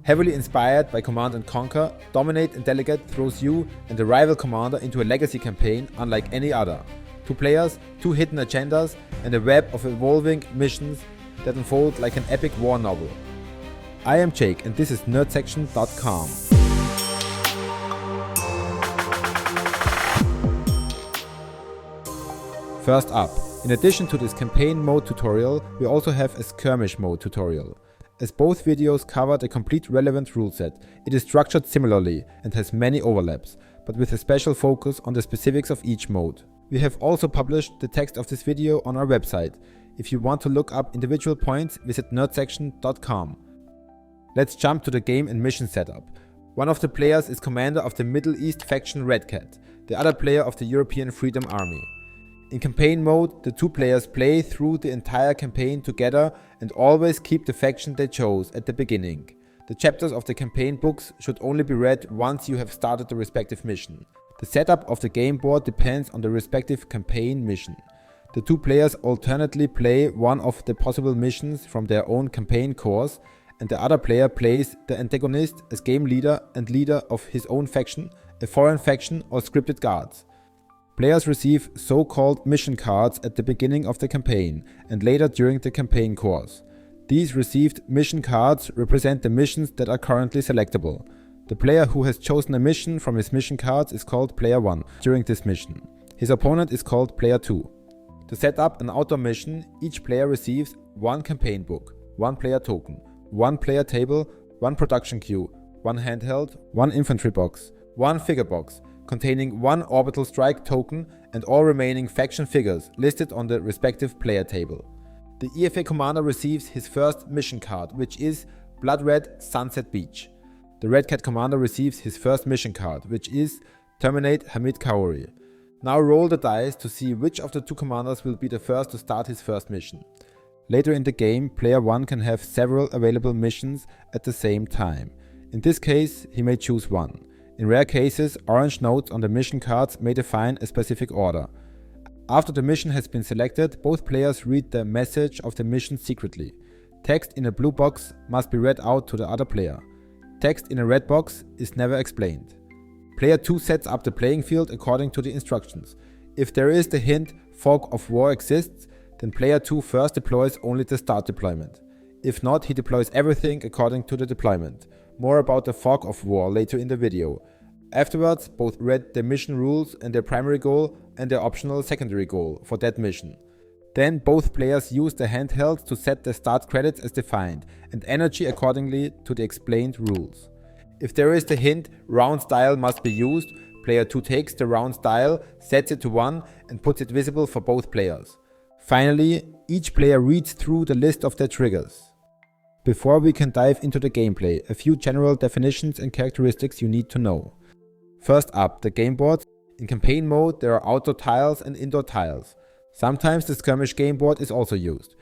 Heavily inspired by Command & Conquer, Dominate and Delegate throws you and the rival commander into a legacy campaign unlike any other. 2 players, 2 hidden agendas, and a web of evolving missions that unfold like an epic war novel. I am Jake and this is nerdsection.com. First up, in addition to this campaign mode tutorial, we also have a skirmish mode tutorial. As both videos covered a complete relevant rule set, it is structured similarly and has many overlaps, but with a special focus on the specifics of each mode. We have also published the text of this video on our website. If you want to look up individual points, visit nerdsection.com. Let's jump to the game and mission setup. One of the players is commander of the Middle East faction Red Cat, the other player of the European Freedom Army. In campaign mode, the 2 players play through the entire campaign together and always keep the faction they chose at the beginning. The chapters of the campaign books should only be read once you have started the respective mission. The setup of the game board depends on the respective campaign mission. The 2 players alternately play one of the possible missions from their own campaign course, and the other player plays the antagonist as game leader and leader of his own faction, a foreign faction or scripted guards. Players receive so-called mission cards at the beginning of the campaign and later during the campaign course. These received mission cards represent the missions that are currently selectable. The player who has chosen a mission from his mission cards is called Player 1 during this mission. His opponent is called Player 2. To set up an outdoor mission, each player receives 1 campaign book, 1 player token, 1 player table, 1 production queue, 1 handheld, 1 infantry box, 1 figure box, containing 1 orbital strike token and all remaining faction figures listed on the respective player table. The EFA commander receives his first mission card, which is Blood Red Sunset Beach. The Red Cat commander receives his first mission card, which is Terminate Hamid Kauri. Now roll the dice to see which of the 2 commanders will be the first to start his first mission. Later in the game, player 1 can have several available missions at the same time. In this case, he may choose 1. In rare cases, orange notes on the mission cards may define a specific order. After the mission has been selected, both players read the message of the mission secretly. Text in a blue box must be read out to the other player. Text in a red box is never explained. Player 2 sets up the playing field according to the instructions. If there is the hint Fog of War exists, then player 2 first deploys only the start deployment. If not, he deploys everything according to the deployment. More about the Fog of War later in the video. Afterwards, both read the mission rules and their primary goal and their optional secondary goal for that mission. Then both players use the handheld to set the start credits as defined and energy accordingly to the explained rules. If there is the hint round style must be used, player 2 takes the round style, sets it to 1 and puts it visible for both players. Finally, each player reads through the list of their triggers. Before we can dive into the gameplay, a few general definitions and characteristics you need to know. First up, the game board. In campaign mode there are outdoor tiles and indoor tiles. Sometimes the skirmish game board is also used.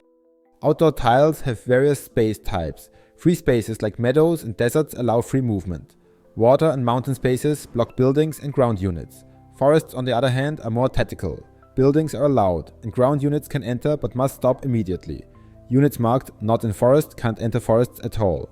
Outdoor tiles have various space types. Free spaces like meadows and deserts allow free movement. Water and mountain spaces block buildings and ground units. Forests on the other hand are more tactical. Buildings are allowed and ground units can enter but must stop immediately. Units marked not in forest can't enter forests at all.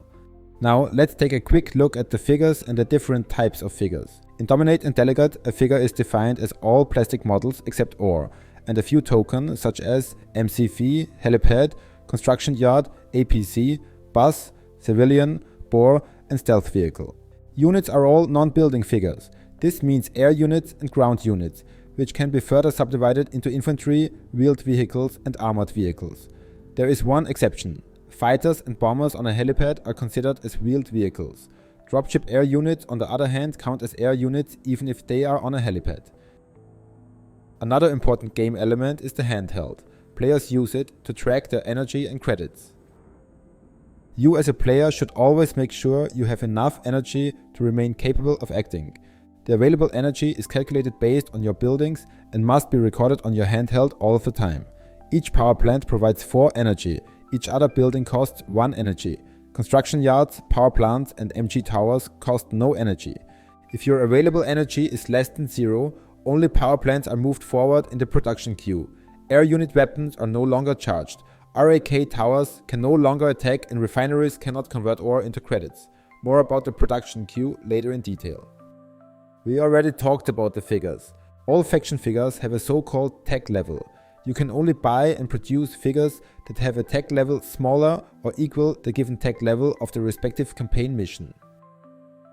Now let's take a quick look at the figures and the different types of figures. In Dominate and Delegate, a figure is defined as all plastic models except ore, and a few tokens such as MCV, helipad, construction yard, APC, bus, civilian, bore and stealth vehicle. Units are all non-building figures. This means air units and ground units, which can be further subdivided into infantry, wheeled vehicles and armored vehicles. There is one exception. Fighters and bombers on a helipad are considered as wheeled vehicles. Dropship air units on the other hand count as air units even if they are on a helipad. Another important game element is the handheld. Players use it to track their energy and credits. You as a player should always make sure you have enough energy to remain capable of acting. The available energy is calculated based on your buildings and must be recorded on your handheld all of the time. Each power plant provides 4 energy, each other building costs 1 energy. Construction yards, power plants and MG towers cost no energy. If your available energy is less than 0, only power plants are moved forward in the production queue. Air unit weapons are no longer charged. RAK towers can no longer attack and refineries cannot convert ore into credits. More about the production queue later in detail. We already talked about the figures. All faction figures have a so-called tech level. You can only buy and produce figures that have a tech level smaller or equal the given tech level of the respective campaign mission.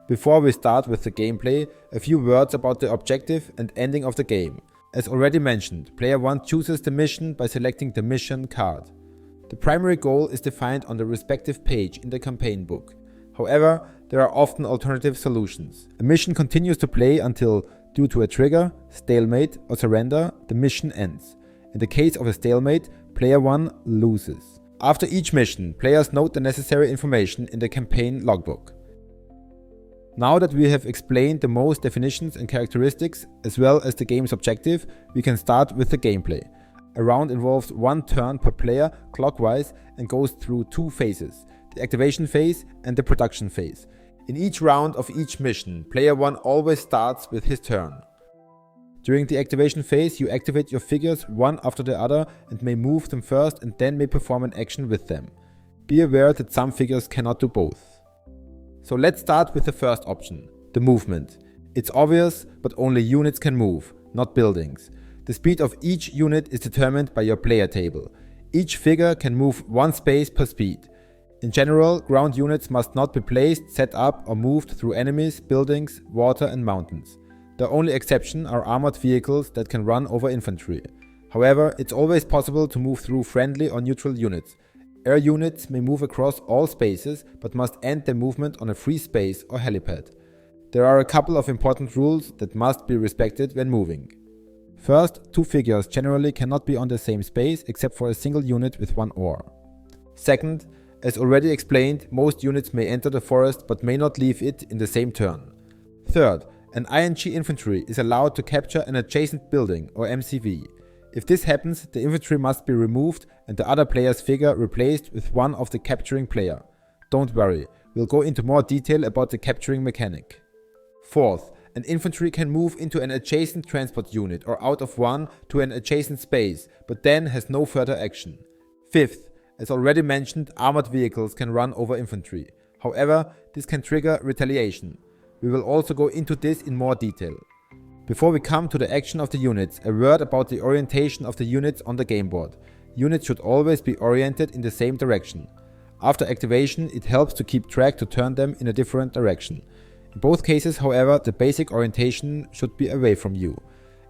Before we start with the gameplay, a few words about the objective and ending of the game. As already mentioned, player 1 chooses the mission by selecting the mission card. The primary goal is defined on the respective page in the campaign book. However, there are often alternative solutions. A mission continues to play until, due to a trigger, stalemate or surrender, the mission ends. In the case of a stalemate, player 1 loses. After each mission, players note the necessary information in the campaign logbook. Now that we have explained the most definitions and characteristics as well as the game's objective, we can start with the gameplay. A round involves one turn per player clockwise and goes through two phases, the activation phase and the production phase. In each round of each mission, player 1 always starts with his turn. During the activation phase, you activate your figures one after the other and may move them first and then may perform an action with them. Be aware that some figures cannot do both. So let's start with the first option, the movement. It's obvious, but only units can move, not buildings. The speed of each unit is determined by your player table. Each figure can move one space per speed. In general, ground units must not be placed, set up or moved through enemies, buildings, water and mountains. The only exception are armored vehicles that can run over infantry. However, it's always possible to move through friendly or neutral units. Air units may move across all spaces but must end their movement on a free space or helipad. There are a couple of important rules that must be respected when moving. First, two figures generally cannot be on the same space except for a single unit with one ore. Second, as already explained, most units may enter the forest but may not leave it in the same turn. Third, an ING infantry is allowed to capture an adjacent building or MCV. If this happens, the infantry must be removed and the other player's figure replaced with one of the capturing player. Don't worry, we'll go into more detail about the capturing mechanic. Fourth, an infantry can move into an adjacent transport unit or out of one to an adjacent space, but then has no further action. Fifth, as already mentioned, armored vehicles can run over infantry. However, this can trigger retaliation. We will also go into this in more detail. Before we come to the action of the units, a word about the orientation of the units on the game board. Units should always be oriented in the same direction. After activation, it helps to keep track to turn them in a different direction. In both cases, however, the basic orientation should be away from you,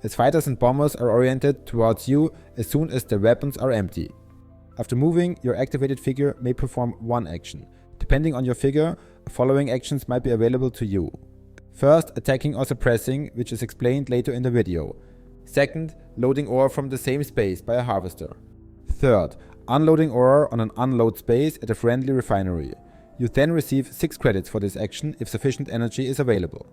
as fighters and bombers are oriented towards you as soon as their weapons are empty. After moving, your activated figure may perform one action. Depending on your figure, the following actions might be available to you. First, attacking or suppressing, which is explained later in the video. Second, loading ore from the same space by a harvester. Third, unloading ore on an unload space at a friendly refinery. You then receive 6 credits for this action if sufficient energy is available.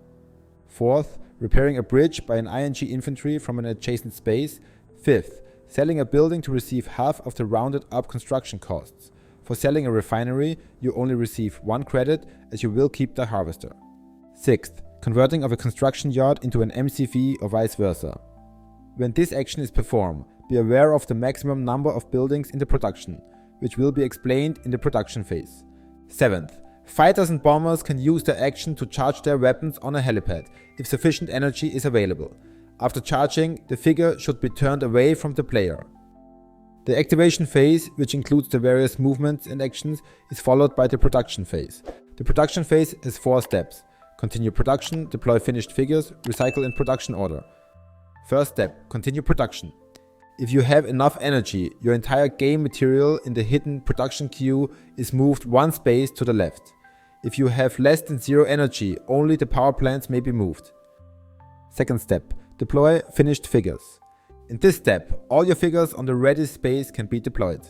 Fourth, repairing a bridge by an ING infantry from an adjacent space. Fifth, selling a building to receive half of the rounded up construction costs. For selling a refinery, you only receive 1 credit as you will keep the harvester. Sixth, converting of a construction yard into an MCV or vice versa. When this action is performed, be aware of the maximum number of buildings in the production, which will be explained in the production phase. Seventh, fighters and bombers can use their action to charge their weapons on a helipad if sufficient energy is available. After charging, the figure should be turned away from the player. The activation phase, which includes the various movements and actions, is followed by the production phase. The production phase has 4 steps. Continue production, deploy finished figures, recycle in production order. First step, continue production. If you have enough energy, your entire game material in the hidden production queue is moved 1 space to the left. If you have less than 0 energy, only the power plants may be moved. Second step, deploy finished figures. In this step, all your figures on the ready space can be deployed.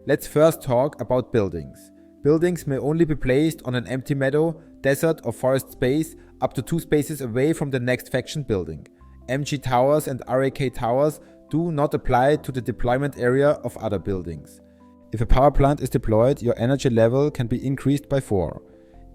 Let's first talk about buildings. Buildings may only be placed on an empty meadow, desert or forest space up to 2 spaces away from the next faction building. MG towers and RAK towers do not apply to the deployment area of other buildings. If a power plant is deployed, your energy level can be increased by 4.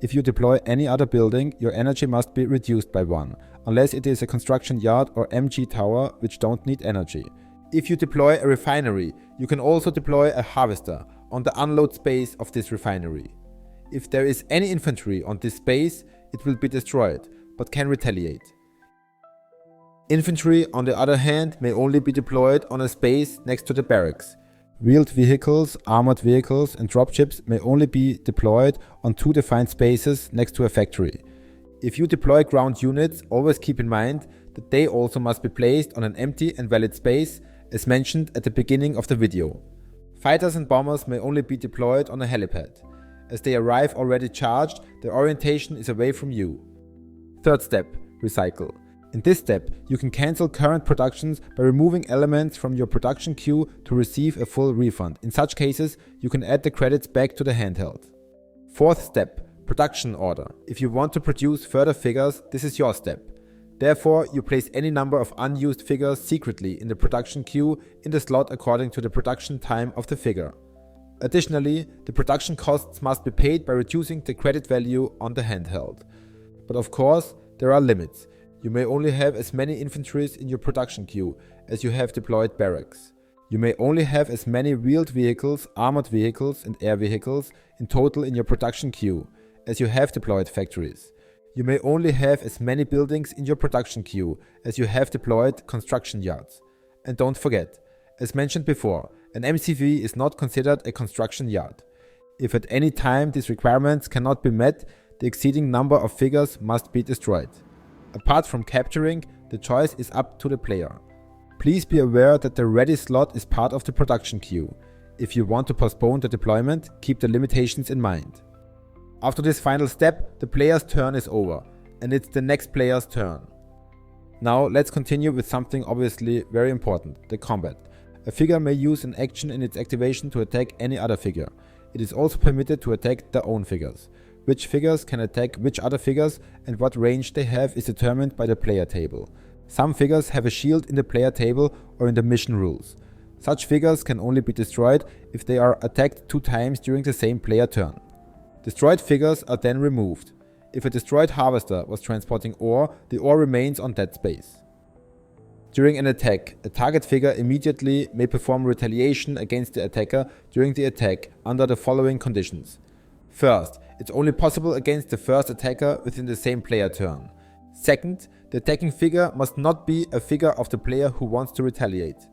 If you deploy any other building, your energy must be reduced by 1, unless it is a construction yard or MG tower which don't need energy. If you deploy a refinery, you can also deploy a harvester on the unload space of this refinery. If there is any infantry on this space, it will be destroyed, but can retaliate. Infantry, on the other hand, may only be deployed on a space next to the barracks. Wheeled vehicles, armored vehicles and dropships may only be deployed on 2 defined spaces next to a factory. If you deploy ground units, always keep in mind that they also must be placed on an empty and valid space, as mentioned at the beginning of the video. Fighters and bombers may only be deployed on a helipad. As they arrive already charged, their orientation is away from you. Third step, recycle. In this step, you can cancel current productions by removing elements from your production queue to receive a full refund. In such cases, you can add the credits back to the handheld. Fourth step, production order. If you want to produce further figures, this is your step. Therefore, you place any number of unused figures secretly in the production queue in the slot according to the production time of the figure. Additionally, the production costs must be paid by reducing the credit value on the handheld. But of course, there are limits. You may only have as many infantries in your production queue as you have deployed barracks. You may only have as many wheeled vehicles, armored vehicles and air vehicles in total in your production queue as you have deployed factories. You may only have as many buildings in your production queue as you have deployed construction yards. And don't forget, as mentioned before, an MCV is not considered a construction yard. If at any time these requirements cannot be met, the exceeding number of figures must be destroyed. Apart from capturing, the choice is up to the player. Please be aware that the ready slot is part of the production queue. If you want to postpone the deployment, keep the limitations in mind. After this final step, the player's turn is over, and it's the next player's turn. Now let's continue with something obviously very important, the combat. A figure may use an action in its activation to attack any other figure. It is also permitted to attack their own figures. Which figures can attack which other figures and what range they have is determined by the player table. Some figures have a shield in the player table or in the mission rules. Such figures can only be destroyed if they are attacked 2 times during the same player turn. Destroyed figures are then removed. If a destroyed harvester was transporting ore, the ore remains on that space. During an attack, a target figure immediately may perform retaliation against the attacker during the attack under the following conditions. First, it's only possible against the first attacker within the same player turn. Second, the attacking figure must not be a figure of the player who wants to retaliate.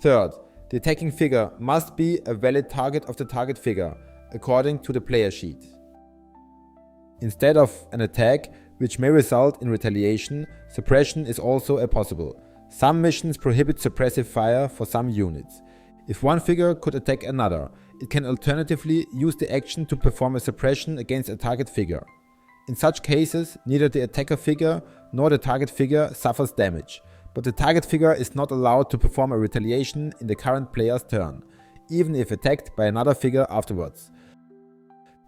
Third, the attacking figure must be a valid target of the target figure, according to the player sheet. Instead of an attack, which may result in retaliation, suppression is also a possible. Some missions prohibit suppressive fire for some units. If one figure could attack another, it can alternatively use the action to perform a suppression against a target figure. In such cases, neither the attacker figure nor the target figure suffers damage, but the target figure is not allowed to perform a retaliation in the current player's turn, even if attacked by another figure afterwards.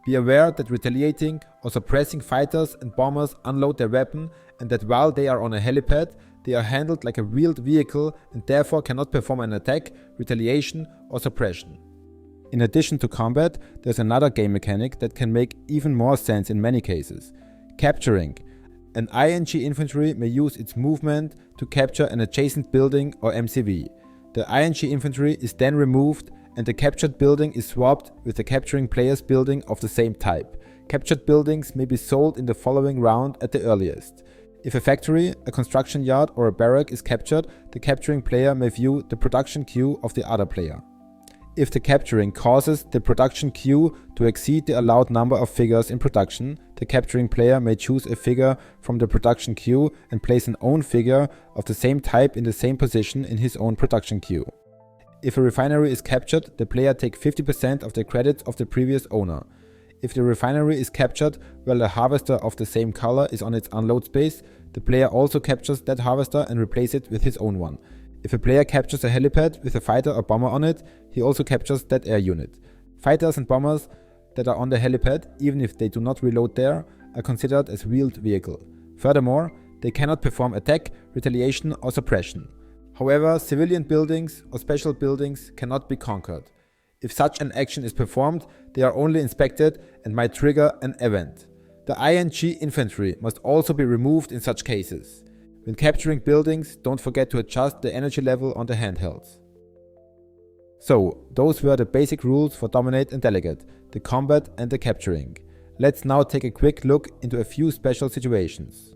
Be aware that retaliating or suppressing fighters and bombers unload their weapon and that while they are on a helipad, they are handled like a wheeled vehicle and therefore cannot perform an attack, retaliation or suppression. In addition to combat, there's another game mechanic that can make even more sense in many cases. Capturing. An ING infantry may use its movement to capture an adjacent building or MCV. The ING infantry is then removed and the captured building is swapped with the capturing player's building of the same type. Captured buildings may be sold in the following round at the earliest. If a factory, a construction yard or a barrack is captured, the capturing player may view the production queue of the other player. If the capturing causes the production queue to exceed the allowed number of figures in production, the capturing player may choose a figure from the production queue and place an own figure of the same type in the same position in his own production queue. If a refinery is captured, the player takes 50% of the credits of the previous owner. If the refinery is captured while a harvester of the same color is on its unload space, the player also captures that harvester and replaces it with his own one. If a player captures a helipad with a fighter or bomber on it, he also captures that air unit. Fighters and bombers that are on the helipad, even if they do not reload there, are considered as wheeled vehicle. Furthermore, they cannot perform attack, retaliation or suppression. However, civilian buildings or special buildings cannot be conquered. If such an action is performed, they are only inspected and might trigger an event. The ING infantry must also be removed in such cases. When capturing buildings, don't forget to adjust the energy level on the handhelds. So, those were the basic rules for Dominate and Delegate, the combat and the capturing. Let's now take a quick look into a few special situations.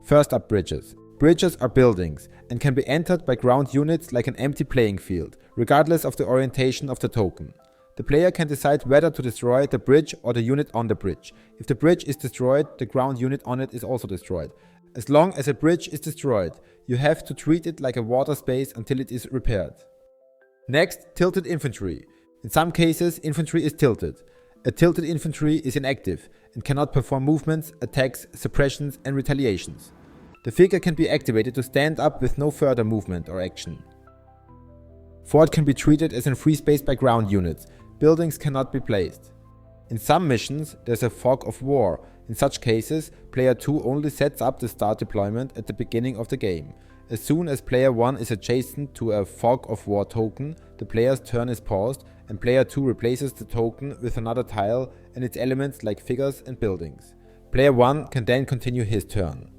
First up, bridges. Bridges are buildings and can be entered by ground units like an empty playing field, regardless of the orientation of the token. The player can decide whether to destroy the bridge or the unit on the bridge. If the bridge is destroyed, the ground unit on it is also destroyed. As long as a bridge is destroyed, you have to treat it like a water space until it is repaired. Next, tilted infantry. In some cases, infantry is tilted. A tilted infantry is inactive and cannot perform movements, attacks, suppressions and retaliations. The figure can be activated to stand up with no further movement or action. Fort can be treated as in free space by ground units. Buildings cannot be placed. In some missions, there's a fog of war. In such cases, player 2 only sets up the start deployment at the beginning of the game. As soon as player 1 is adjacent to a fog of war token, the player's turn is paused and player 2 replaces the token with another tile and its elements like figures and buildings. Player 1 can then continue his turn.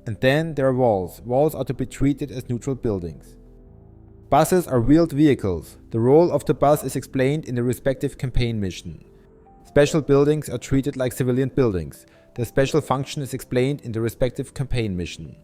And then there are walls. Walls are to be treated as neutral buildings. Buses are wheeled vehicles. The role of the bus is explained in the respective campaign mission. Special buildings are treated like civilian buildings. Their special function is explained in the respective campaign mission.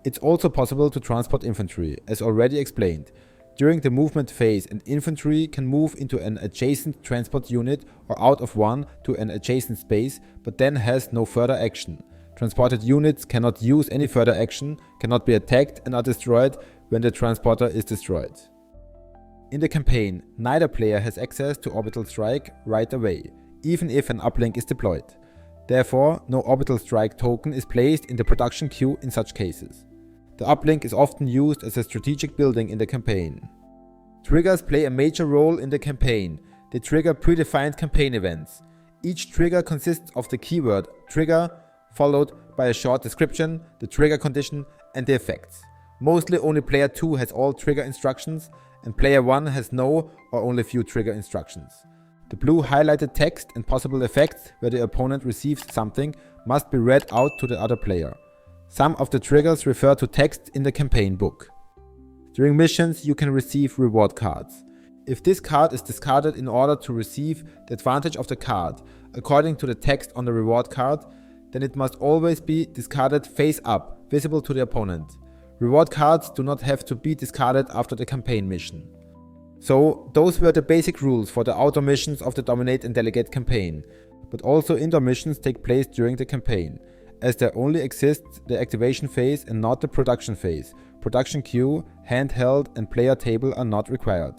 It's also possible to transport infantry, as already explained. During the movement phase, an infantry can move into an adjacent transport unit or out of one to an adjacent space, but then has no further action. Transported units cannot use any further action, cannot be attacked and are destroyed when the transporter is destroyed. In the campaign, neither player has access to orbital strike right away, even if an uplink is deployed. Therefore, no orbital strike token is placed in the production queue in such cases. The uplink is often used as a strategic building in the campaign. Triggers play a major role in the campaign. They trigger predefined campaign events. Each trigger consists of the keyword trigger, followed by a short description, the trigger condition and the effects. Mostly only player 2 has all trigger instructions and player 1 has no or only few trigger instructions. The blue highlighted text and possible effects where the opponent receives something must be read out to the other player. Some of the triggers refer to text in the campaign book. During missions you can receive reward cards. If this card is discarded in order to receive the advantage of the card, according to the text on the reward card, then it must always be discarded face up, visible to the opponent. Reward cards do not have to be discarded after the campaign mission. So, those were the basic rules for the outdoor missions of the Dominate and Delegate campaign, but also indoor missions take place during the campaign, as there only exists the activation phase and not the production phase. Production queue, handheld and player table are not required.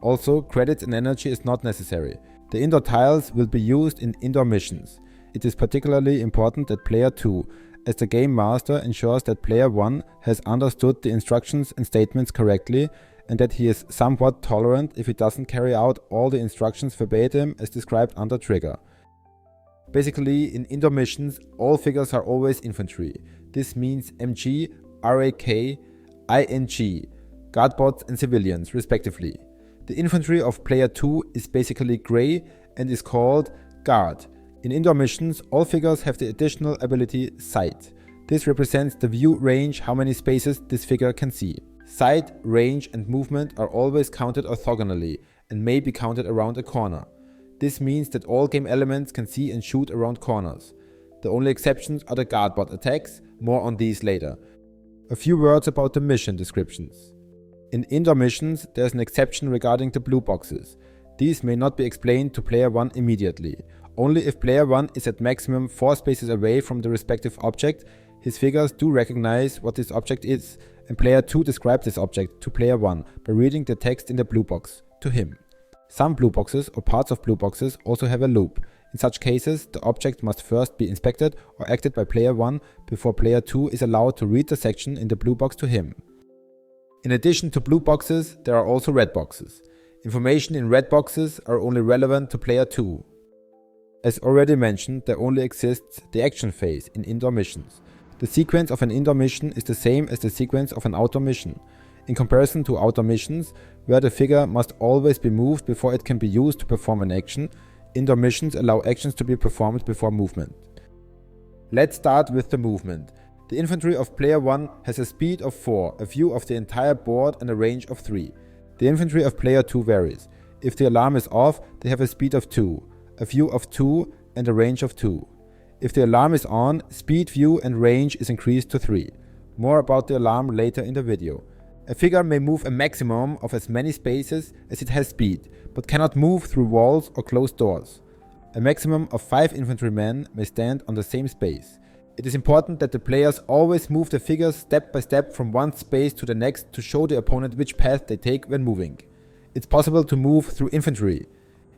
Also, credits and energy is not necessary. The indoor tiles will be used in indoor missions. It is particularly important that player 2, as the game master, ensures that player 1 has understood the instructions and statements correctly and that he is somewhat tolerant if he doesn't carry out all the instructions verbatim as described under trigger. Basically, in indoor missions, all figures are always infantry. This means MG, RAK, ING, Guardbots and civilians, respectively. The infantry of player 2 is basically grey and is called Guard. In indoor missions, all figures have the additional ability Sight. This represents the view range, how many spaces this figure can see. Sight, range and movement are always counted orthogonally and may be counted around a corner. This means that all game elements can see and shoot around corners. The only exceptions are the Guardbot attacks, more on these later. A few words about the mission descriptions. In indoor missions, there is an exception regarding the blue boxes. These may not be explained to player 1 immediately. Only if player 1 is at maximum 4 spaces away from the respective object, his figures do recognize what this object is, and player 2 describes this object to player 1 by reading the text in the blue box to him. Some blue boxes or parts of blue boxes also have a loop. In such cases, the object must first be inspected or acted by player 1 before player 2 is allowed to read the section in the blue box to him. In addition to blue boxes, there are also red boxes. Information in red boxes are only relevant to player 2. As already mentioned, there only exists the action phase in indoor missions. The sequence of an indoor mission is the same as the sequence of an outdoor mission. In comparison to outdoor missions, where the figure must always be moved before it can be used to perform an action, indoor missions allow actions to be performed before movement. Let's start with the movement. The infantry of player 1 has a speed of 4, a view of the entire board and a range of 3. The infantry of player 2 varies. If the alarm is off, they have a speed of 2, a view of 2 and a range of 2. If the alarm is on, speed, view and range is increased to 3. More about the alarm later in the video. A figure may move a maximum of as many spaces as it has speed, but cannot move through walls or closed doors. A maximum of 5 infantrymen may stand on the same space. It is important that the players always move the figures step by step from one space to the next to show the opponent which path they take when moving. It's possible to move through infantry.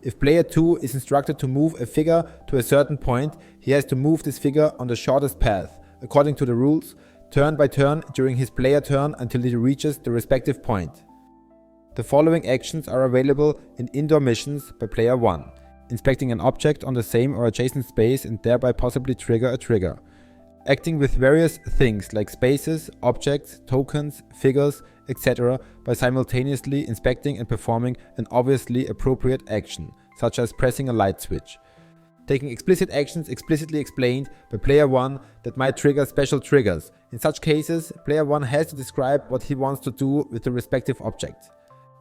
If player 2 is instructed to move a figure to a certain point, he has to move this figure on the shortest path, according to the rules, turn by turn during his player turn until he reaches the respective point. The following actions are available in indoor missions by player 1. Inspecting an object on the same or adjacent space and thereby possibly trigger a trigger. Acting with various things like spaces, objects, tokens, figures, etc. by simultaneously inspecting and performing an obviously appropriate action, such as pressing a light switch. Taking explicit actions explicitly explained by player 1 that might trigger special triggers. In such cases, player 1 has to describe what he wants to do with the respective object.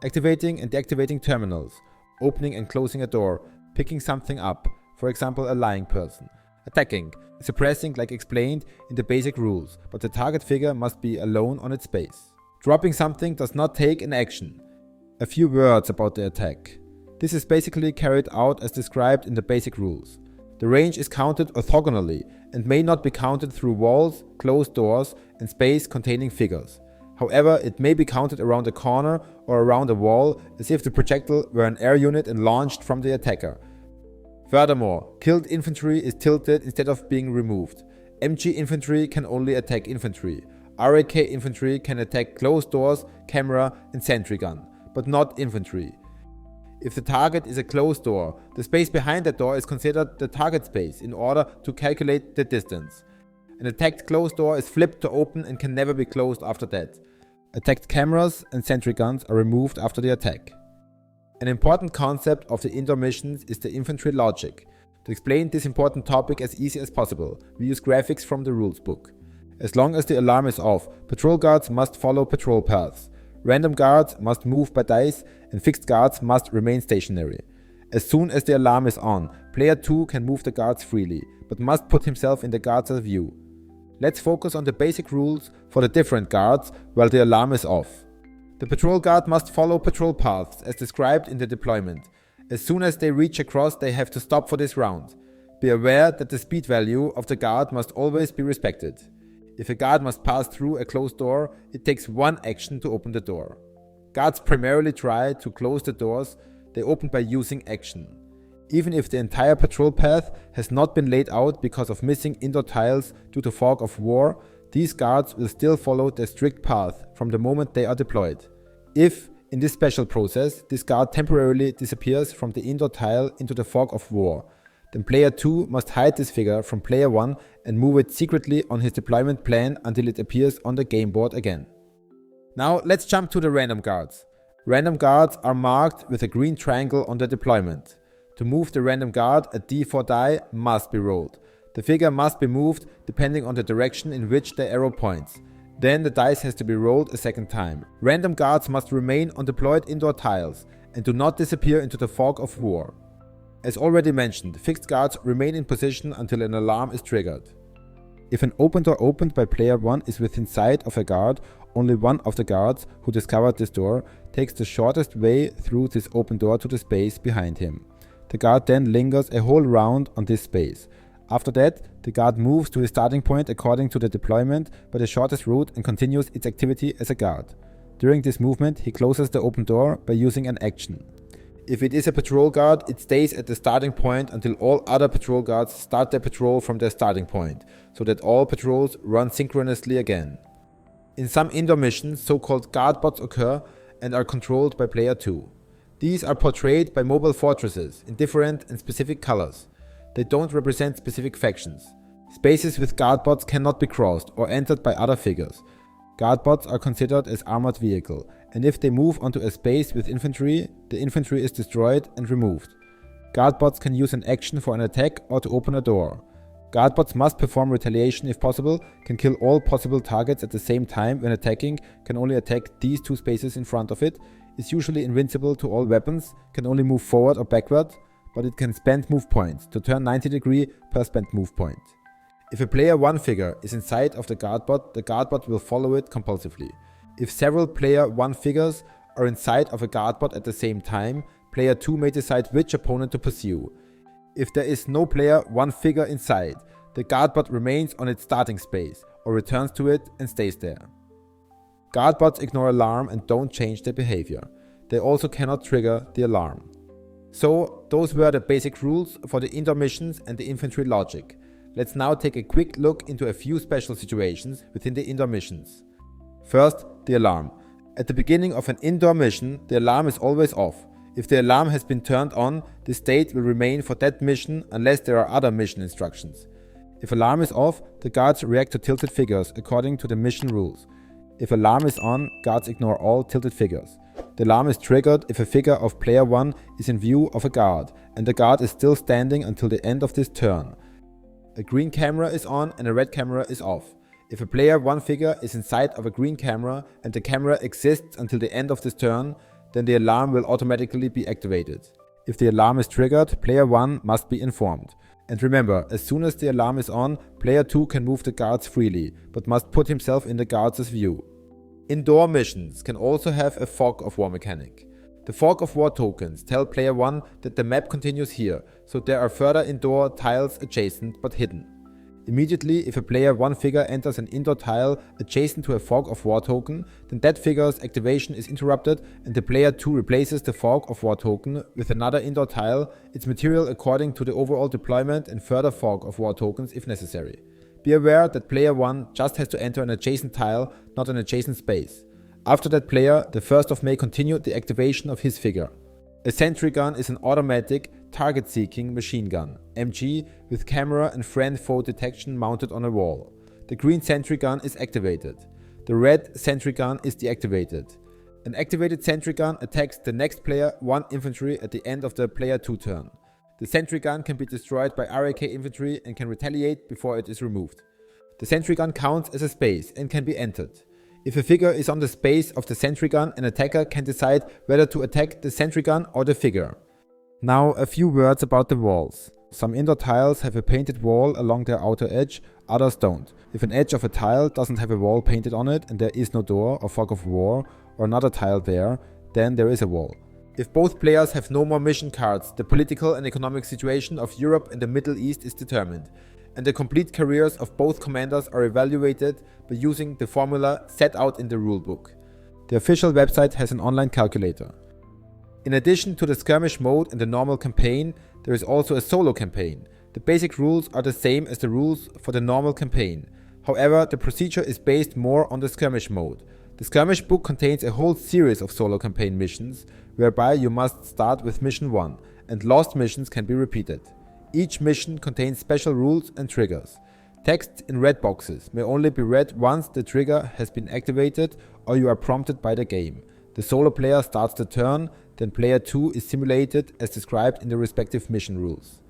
Activating and deactivating terminals, opening and closing a door, picking something up, for example a lying person. Attacking, suppressing like explained in the basic rules, but the target figure must be alone on its space. Dropping something does not take an action. A few words about the attack. This is basically carried out as described in the basic rules. The range is counted orthogonally and may not be counted through walls, closed doors and space containing figures. However, it may be counted around a corner or around a wall as if the projectile were an air unit and launched from the attacker. Furthermore, killed infantry is tilted instead of being removed. MG infantry can only attack infantry. RAK infantry can attack closed doors, camera and Sentry-Gun, but not infantry. If the target is a closed door, the space behind that door is considered the target space in order to calculate the distance. An attacked closed door is flipped to open and can never be closed after that. Attacked cameras and Sentry-Guns are removed after the attack. An important concept of the indoor missions is the infantry logic. To explain this important topic as easy as possible, we use graphics from the rules book. As long as the alarm is off, patrol guards must follow patrol paths. Random guards must move by dice and fixed guards must remain stationary. As soon as the alarm is on, player 2 can move the guards freely, but must put himself in the guards' view. Let's focus on the basic rules for the different guards while the alarm is off. The patrol guard must follow patrol paths as described in the deployment. As soon as they reach across, they have to stop for this round. Be aware that the speed value of the guard must always be respected. If a guard must pass through a closed door, it takes one action to open the door. Guards primarily try to close the doors they open by using action. Even if the entire patrol path has not been laid out because of missing indoor tiles due to fog of war, these guards will still follow their strict path from the moment they are deployed. If, in this special process, this guard temporarily disappears from the indoor tile into the fog of war, then player 2 must hide this figure from player 1 and move it secretly on his deployment plan until it appears on the game board again. Now let's jump to the random guards. Random guards are marked with a green triangle on the deployment. To move the random guard, a d4 die must be rolled. The figure must be moved depending on the direction in which the arrow points. Then the dice has to be rolled a second time. Random guards must remain on deployed indoor tiles and do not disappear into the fog of war. As already mentioned, fixed guards remain in position until an alarm is triggered. If an open door opened by player 1 is within sight of a guard, only one of the guards who discovered this door takes the shortest way through this open door to the space behind him. The guard then lingers a whole round on this space. After that, the guard moves to his starting point according to the deployment by the shortest route and continues its activity as a guard. During this movement, he closes the open door by using an action. If it is a patrol guard, it stays at the starting point until all other patrol guards start their patrol from their starting point, so that all patrols run synchronously again. In some indoor missions, so-called Guardbots occur and are controlled by player 2. These are portrayed by mobile fortresses in different and specific colors. They don't represent specific factions. Spaces with Guardbots cannot be crossed or entered by other figures. Guardbots are considered as armored vehicle, and if they move onto a space with infantry, the infantry is destroyed and removed. Guardbots can use an action for an attack or to open a door. Guardbots must perform retaliation if possible, can kill all possible targets at the same time when attacking, can only attack these two spaces in front of it, is usually invincible to all weapons, can only move forward or backward, but it can spend move points to turn 90 degrees per spent move point. If a player 1 figure is inside of the Guardbot will follow it compulsively. If several player 1 figures are inside of a Guardbot at the same time, player 2 may decide which opponent to pursue. If there is no player 1 figure inside, the Guardbot remains on its starting space or returns to it and stays there. Guardbots ignore alarm and don't change their behavior. They also cannot trigger the alarm. So those were the basic rules for the indoor missions and the infantry logic. Let's now take a quick look into a few special situations within the indoor missions. First, the alarm. At the beginning of an indoor mission, the alarm is always off. If the alarm has been turned on, the state will remain for that mission unless there are other mission instructions. If alarm is off, the guards react to tilted figures according to the mission rules. If alarm is on, guards ignore all tilted figures. The alarm is triggered if a figure of player 1 is in view of a guard and the guard is still standing until the end of this turn. A green camera is on and a red camera is off. If a player 1 figure is inside of a green camera and the camera exists until the end of this turn, then the alarm will automatically be activated. If the alarm is triggered, player 1 must be informed. And remember, as soon as the alarm is on, player 2 can move the guards freely, but must put himself in the guards' view. Indoor missions can also have a fog of war mechanic. The fog of war tokens tell player 1 that the map continues here, so there are further indoor tiles adjacent but hidden. Immediately, if a player 1 figure enters an indoor tile adjacent to a fog of war token, then that figure's activation is interrupted and the player 2 replaces the fog of war token with another indoor tile, its material according to the overall deployment and further fog of war tokens if necessary. Be aware that player 1 just has to enter an adjacent tile, not an adjacent space. After that player, the first of may continue the activation of his figure. A Sentry-Gun is an automatic, target-seeking machine gun, MG, with camera and friend-foe detection mounted on a wall. The green Sentry-Gun is activated. The red Sentry-Gun is deactivated. An activated Sentry-Gun attacks the next player 1 infantry at the end of the player 2 turn. The Sentry-Gun can be destroyed by RAK infantry and can retaliate before it is removed. The Sentry-Gun counts as a space and can be entered. If a figure is on the space of the Sentry-Gun, an attacker can decide whether to attack the Sentry-Gun or the figure. Now a few words about the walls. Some indoor tiles have a painted wall along their outer edge, others don't. If an edge of a tile doesn't have a wall painted on it and there is no door or fog of war or another tile there, then there is a wall. If both players have no more mission cards, the political and economic situation of Europe and the Middle East is determined, and the complete careers of both commanders are evaluated by using the formula set out in the rulebook. The official website has an online calculator. In addition to the skirmish mode and the normal campaign, there is also a solo campaign. The basic rules are the same as the rules for the normal campaign. However, the procedure is based more on the skirmish mode. The skirmish book contains a whole series of solo campaign missions, whereby you must start with mission 1, and lost missions can be repeated. Each mission contains special rules and triggers. Text in red boxes may only be read once the trigger has been activated or you are prompted by the game. The solo player starts the turn, then player 2 is simulated as described in the respective mission rules.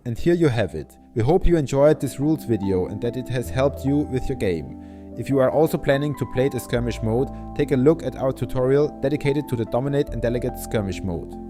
And here you have it. We hope you enjoyed this rules video and that it has helped you with your game. If you are also planning to play the skirmish mode, take a look at our tutorial dedicated to the Dominate and Delegate skirmish mode.